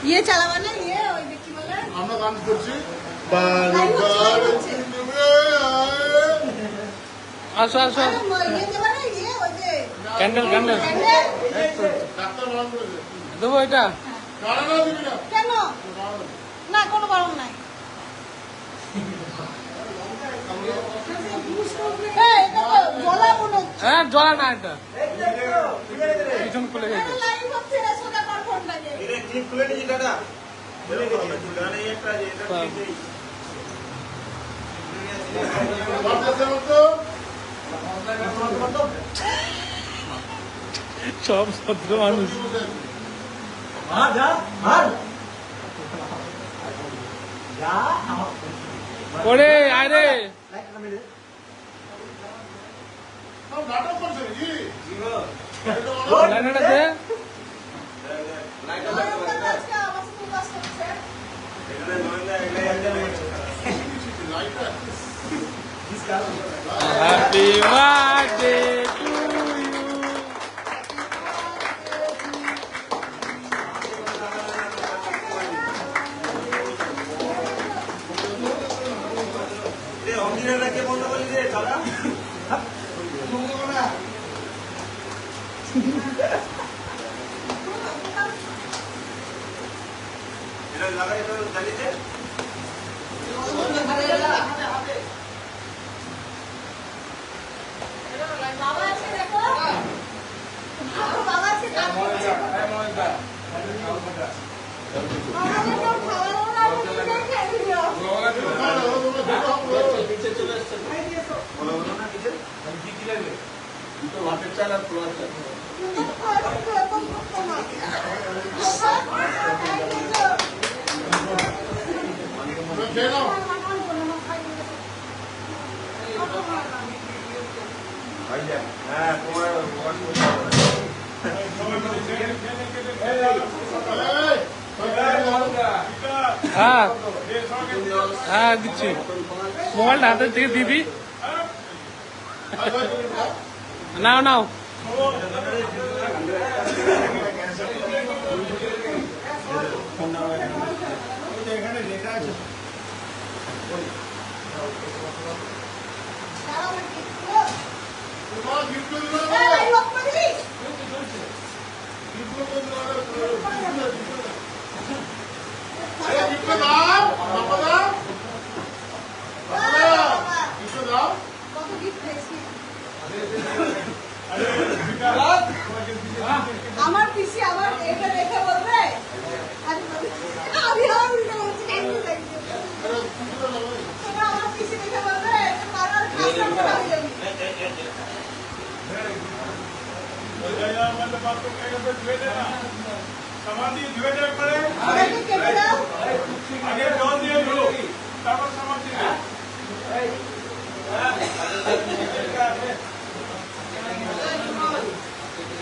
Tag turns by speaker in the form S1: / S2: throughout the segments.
S1: ইয়ে চালাবা না, ইয়ে ওই কি বলে,
S2: আমরা গান করছি।
S3: আসো আসো, ক্যান্ডেল ক্যান্ডেল দেবো এটা।
S1: কেন না, কোনো বারণ নাই।
S3: হ্যাঁ জ্বলা না, এটা পিছন খুলে গেছে। সব ভদ্র মানুষ। ওরে আরে লাইনটা দে। Happy birthday to you. হ্যাঁ হ্যাঁ দিচ্ছি, মোবাইলটা হাতের থেকে দিবি। নাও নাও,
S1: আমার পিসি আমার এটা দেখে বলবে আমার পিসি দেখে বলবে
S4: समाधि धुए जाए पड़े आगे जल दिए धो তারপর समाधि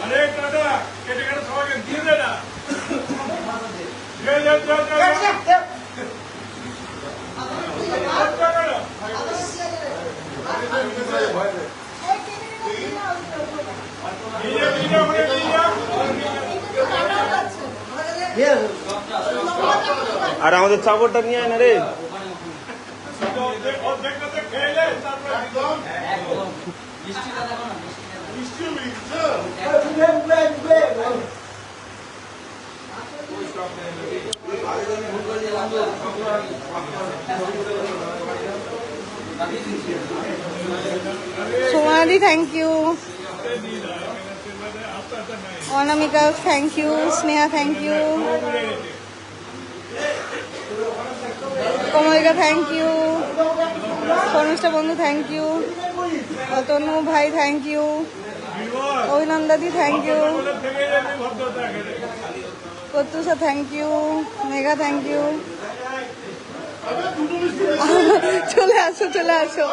S4: अरे दादा केटे केटे सवाल দিয়ে দে না
S5: আর আমাদের চাপড়টা নিয়ে আয় না রে।
S1: সোমাদি thank you, Anamika thank you, Sneha thank you, Kamalika thank you, Kanishtha বন্ধু থ্যাংক ইউ, তনু ভাই থ্যাংক ইউ, অভিনন্দাদি thank you, Pratyusha thank you, Megha thank you. চলে আসো চলে আসো।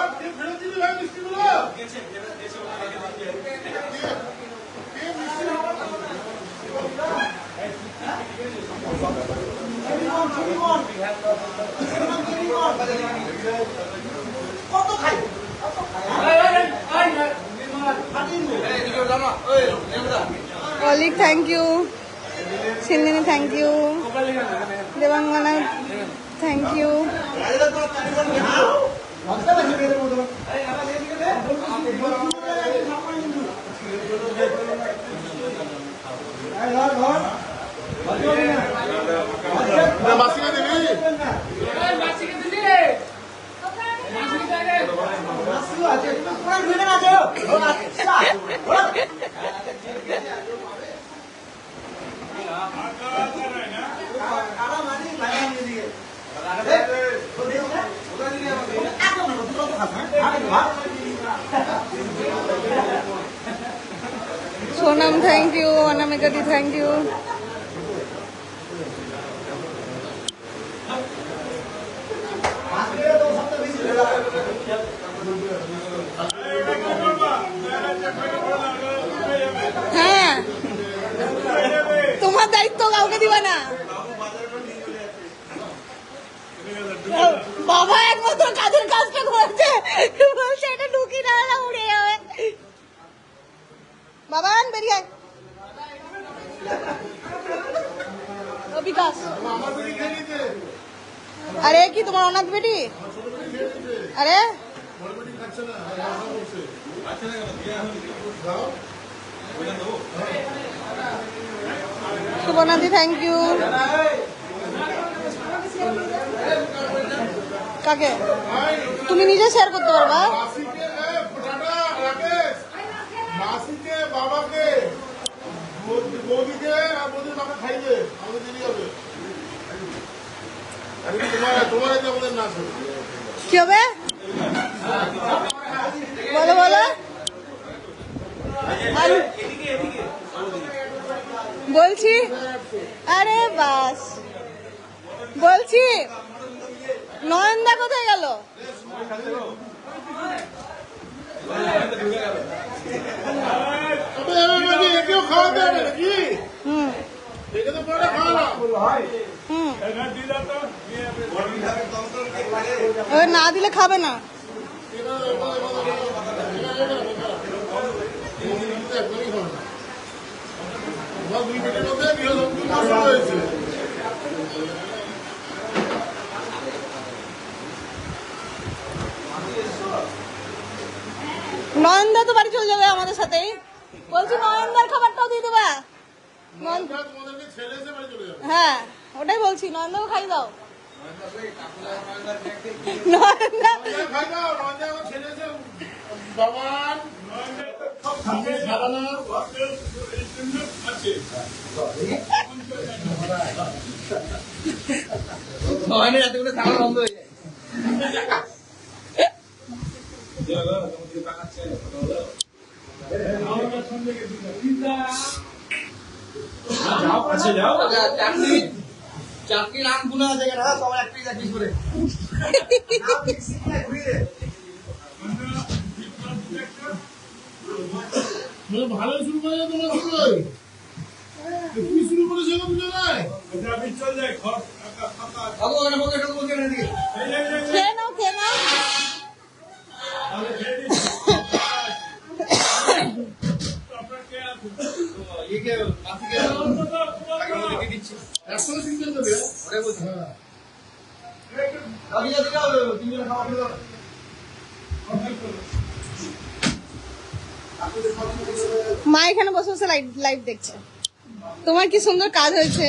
S1: Alik thank you, Sindini thank you, Debangana thank you. Sonam thank you, অনামিকাদি থ্যাংক ইউ। হ্যাঁ, তোমার দায়িত্ব কাউকে দিবা না। বাবা একমাত্র কাজের কাজটা করছে, বলছে এটা ঢুকি না হলে উড়ে যাবে। বাবান বেরিয়ে আয়। ও বিকাশ, আরে কি তোমার অনাথ বেটি? আরে শুভনাথি থ্যাংক ইউ। কাকে? তুমি নিজে শেয়ার করতে পারবা?
S2: মাসিকে, বাবাকে, বৌদিকে আর বৌদির মাকে খাইবে, আমাদের দেরি হবে। তোমার আমাদের নাচ হবে।
S1: কি হবে বলো বলো। বলছি আরে বাস, বলছি নয়নদা কোথায় গেল?
S2: একেও খাওয়াতে হবে নাকি?
S1: হুম
S2: একে তো পরে খাওয়ালাম।
S1: হুম, ওই না দিলে খাবে না।
S2: দুই মিনিটের মধ্যে গৃহযন্ত্র নষ্ট হয়েছে।
S1: নয়নদা তো বাড়ি চলে যাবে আমাদের সাথেই। বলছি নয়নদার খাবারটাও দিয়ে দেবা।
S2: তোমাদেরকে ছেড়ে এসে বাড়ি চলে যাবে।
S1: হ্যাঁ ওটাই বলছি, নয়নদাও খাই দাও। নয়নদা
S2: খাই দাও, নয়নদা আমার ছেড়ে এসে বাবান
S3: চাকরি নাম গুলো আছে কেন সবার একটাই চাকরি করে
S2: ভালো শুরু করে তোমার শুরু তুমি শুরু করেছো দুজনে
S4: চল যায় ঘর
S1: খেয়ে নাও খেয়ে নাও।
S2: একসঙ্গে সিস্টেম দেবে।
S1: মা এখানে বসে বসে লাইভ দেখছে। তোমার কি সুন্দর কাজ হয়েছে,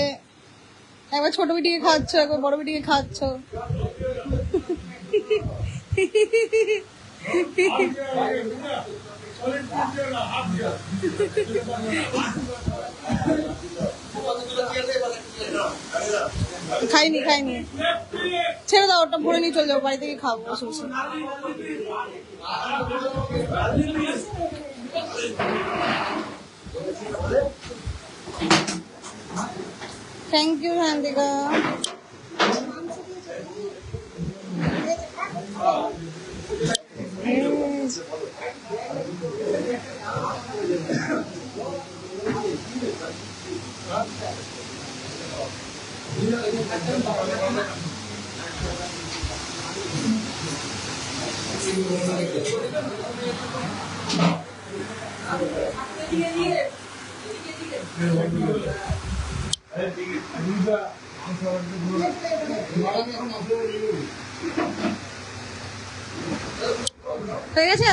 S1: একবার ছোট বেটিকে খাওয়াচ্ছ, একবার বড় বেটিকে খাওয়াচ্ছ। খাইনি খাইনি, ছেড়ে দাও, ওটা ভরে নিয়ে চলে যাবো, বাড়ি থেকে খাবো বসে বসে। Thank you Shantika. হয়ে গেছে